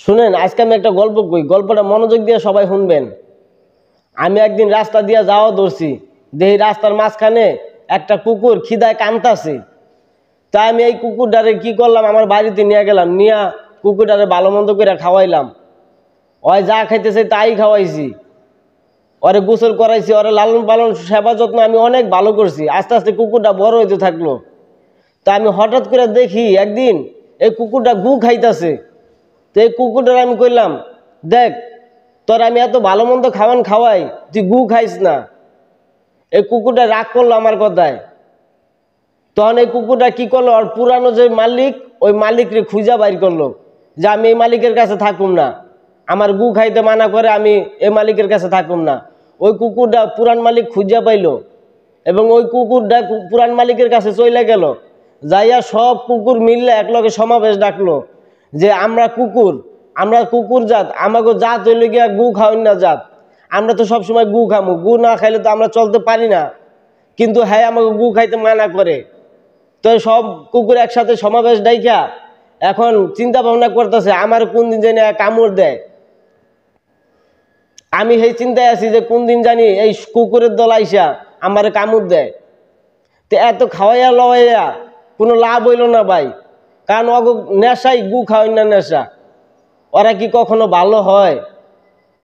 শুনেন, আজকে আমি একটা গল্প কই, গল্পটা মনোযোগ দিয়ে সবাই শুনবেন। আমি একদিন রাস্তা দিয়ে যাওয়া ধরছি, দেখি রাস্তার মাঝখানে একটা কুকুর খিদায় কামতাছে। তাই আমি এই কুকুরটারে কি করলাম, আমার বাড়িতে নিয়ে গেলাম, নিয়ে কুকুরটারে ভালো মন্দ করে খাওয়াইলাম। ওই যা খাইতেছে তাই খাওয়াইছি, ওরে গোসল করাইছি, ওরে লালন পালন সেবা যত্ন আমি অনেক ভালো করছি। আস্তে আস্তে কুকুরটা বড় হইতে থাকলো। তা আমি হঠাৎ করে দেখি একদিন এই কুকুরটা গু খাইতেছে। তো এই কুকুরটার আমি কইলাম, দেখ তোর আমি এত ভালো মন্দ খাওয়াই, তুই গু খাইস না। এই কুকুরটা রাগ করলো আমার কথায়। তখন এই কুকুরটা কি করলো, আর পুরানো যে মালিক, ওই মালিকরে খুঁজা বাইর করলো যে আমি এই মালিকের কাছে থাকুম না, আমার গু খাইতে মানা করে, আমি এই মালিকের কাছে থাকুম না। ওই কুকুরটা পুরান মালিক খুঁজা পাইলো এবং ওই কুকুরটা পুরান মালিকের কাছে চলে গেল। যাইয়া সব কুকুর মিললে একলগে সমাবেশ ডাকলো যে আমরা কুকুর জাত, আমাকে জাত হইলে গিয়া গু খাওয়াই না জাত। আমরা তো সবসময় গু খামু, গু না খাইলে তো আমরা চলতে পারি না, কিন্তু হ্যাঁ আমাকে গু খাইতে মানা করে। তো সব কুকুর একসাথে সমাবেশ ডাইকা এখন চিন্তা ভাবনা করতেছে আমার কোন দিন জানি কামড় দেয়। আমি সেই চিন্তায় আছি যে কোন দিন জানি এই কুকুরের দল আইসা আমার কামড় দেয়। তো এত খাওয়াইয়া লওয়াইয়া কোনো লাভ হইল না ভাই, কারণ নেশাই গু খাওয়াই না নেশা। ওরা কি কখনো ভালো হয়?